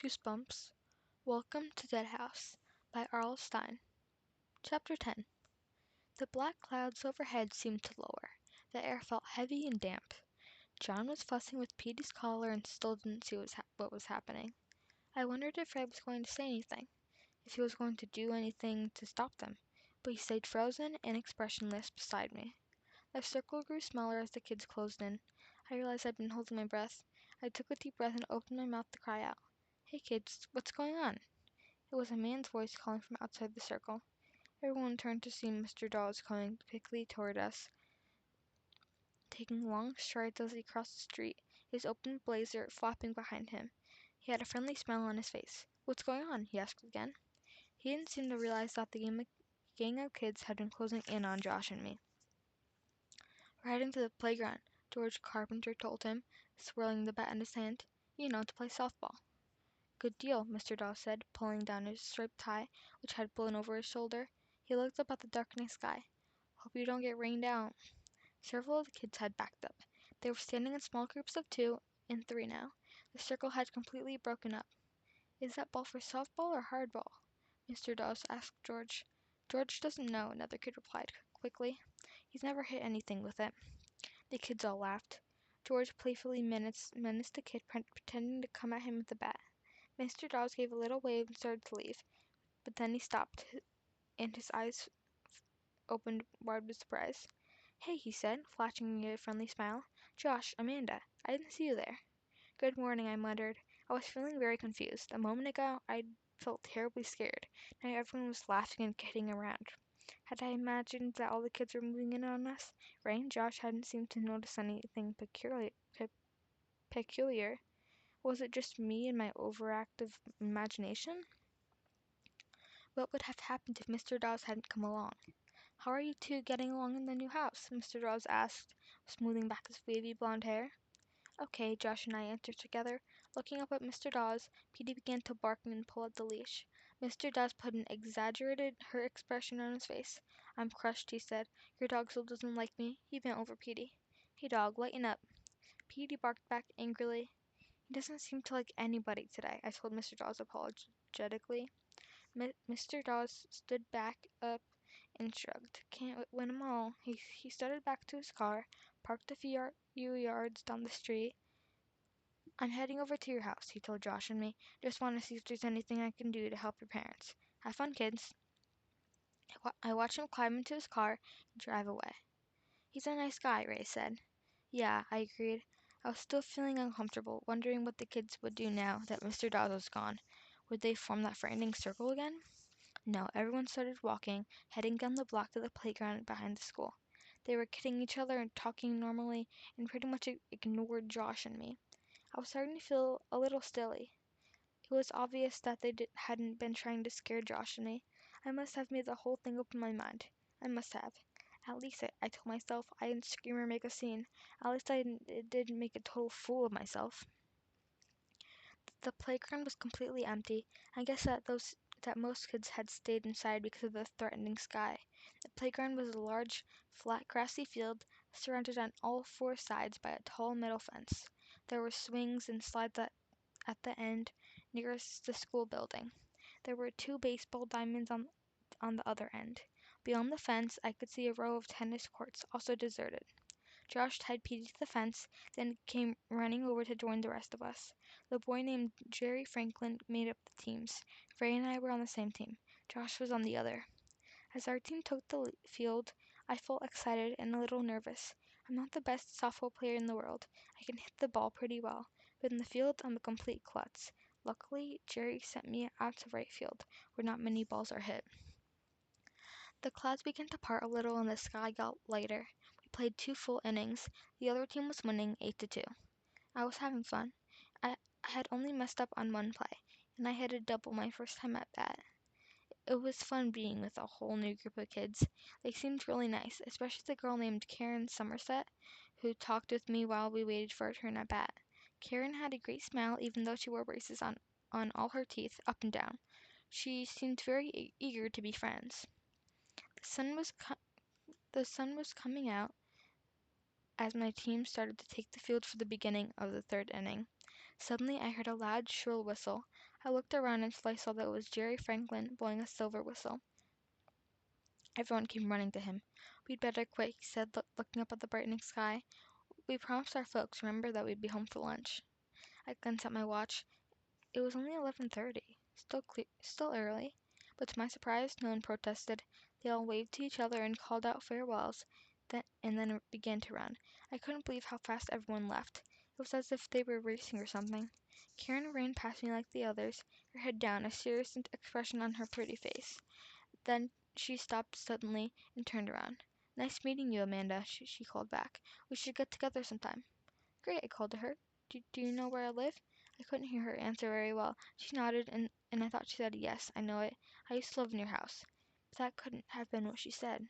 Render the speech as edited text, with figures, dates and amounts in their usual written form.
Goosebumps. Welcome to Dead House by Stine. Chapter 10. The black clouds overhead seemed to lower. The air felt heavy and damp. John was fussing with Petey's collar and still didn't see what was happening. I wondered if Fred was going to say anything, if he was going to do anything to stop them, but he stayed frozen and expressionless beside me. The circle grew smaller as the kids closed in. I realized I'd been holding my breath. I took a deep breath and opened my mouth to cry out. "Hey kids, what's going on?" It was a man's voice calling from outside the circle. Everyone turned to see Mr. Dawes coming quickly toward us, taking long strides as he crossed the street, his open blazer flapping behind him. He had a friendly smile on his face. "What's going on?" he asked again. He didn't seem to realize that the gang of kids had been closing in on Josh and me. "We're heading to the playground," George Carpenter told him, swirling the bat in his hand. "You know, to play softball." "Good deal," Mr. Dawes said, pulling down his striped tie, which had blown over his shoulder. He looked up at the darkening sky. "Hope you don't get rained out." Several of the kids had backed up. They were standing in small groups of 2 and 3 now. The circle had completely broken up. "Is that ball for softball or hardball?" Mr. Dawes asked George. "George doesn't know," another kid replied quickly. "He's never hit anything with it." The kids all laughed. George playfully menaced the kid pretending to come at him with the bat. Mr. Dawes gave a little wave and started to leave, but then he stopped, and his eyes opened wide with surprise. "Hey," he said, flashing me a friendly smile. "Josh, Amanda, I didn't see you there." "Good morning," I muttered. I was feeling very confused. A moment ago I'd felt terribly scared. Now everyone was laughing and kidding around. Had I imagined that all the kids were moving in on us? Ray and Josh hadn't seemed to notice anything peculiar. Was it just me and my overactive imagination? What would have happened if Mr. Dawes hadn't come along? "How are you two getting along in the new house?" Mr. Dawes asked, smoothing back his wavy blonde hair. "Okay," Josh and I answered together. Looking up at Mr. Dawes, Petey began to bark and pull at the leash. Mr. Dawes put an exaggerated, hurt expression on his face. "I'm crushed," he said. "Your dog still doesn't like me." He bent over Petey. "Hey dog, lighten up." Petey barked back angrily. "He doesn't seem to like anybody today," I told Mr. Dawes apologetically. Mr. Dawes stood back up and shrugged. "Can't win 'em all." He started back to his car, parked a few yards down the street. "I'm heading over to your house," he told Josh and me. "Just want to see if there's anything I can do to help your parents. Have fun, kids." I watched him climb into his car and drive away. "He's a nice guy," Ray said. "Yeah," I agreed. I was still feeling uncomfortable, wondering what the kids would do now that Mr. Dawes was gone. Would they form that frightening circle again? No, everyone started walking, heading down the block to the playground behind the school. They were kidding each other and talking normally, and pretty much ignored Josh and me. I was starting to feel a little silly. It was obvious that they hadn't been trying to scare Josh and me. I must have made the whole thing up in my mind. I must have. At least I told myself I didn't scream or make a scene. At least I didn't make a total fool of myself. The playground was completely empty. I guess that most kids had stayed inside because of the threatening sky. The playground was a large, flat, grassy field surrounded on all 4 sides by a tall metal fence. There were swings and slides at the end nearest the school building. There were 2 baseball diamonds on the other end. Beyond the fence, I could see a row of tennis courts, also deserted. Josh tied Petey to the fence, then came running over to join the rest of us. The boy named Jerry Franklin made up the teams. Ray and I were on the same team. Josh was on the other. As our team took the field, I felt excited and a little nervous. I'm not the best softball player in the world. I can hit the ball pretty well, but in the field, I'm a complete klutz. Luckily, Jerry sent me out to right field, where not many balls are hit. The clouds began to part a little and the sky got lighter. We played 2 full innings. The other team was winning 8-2. I was having fun. I had only messed up on one play, and I hit a double my first time at bat. It was fun being with a whole new group of kids. They seemed really nice, especially the girl named Karen Somerset, who talked with me while we waited for our turn at bat. Karen had a great smile even though she wore braces on all her teeth, up and down. She seemed very eager to be friends. The sun was coming out as my team started to take the field for the beginning of the 3rd inning. Suddenly I heard a loud, shrill whistle. I looked around until I saw that it was Jerry Franklin blowing a silver whistle. Everyone came running to him. "We'd better quit," he said, looking up at the brightening sky. "We promised our folks, remember, that we'd be home for lunch." I glanced at my watch. It was only 11:30. Still early. But to my surprise, no one protested. They all waved to each other and called out farewells, and then began to run. I couldn't believe how fast everyone left. It was as if they were racing or something. Karen ran past me like the others, her head down, a serious expression on her pretty face. Then she stopped suddenly and turned around. "Nice meeting you, Amanda," she called back. "We should get together sometime." "Great," I called to her. Do you know where I live?" I couldn't hear her answer very well. She nodded, and I thought she said, "Yes, I know it. I used to live in your house." But that couldn't have been what she said.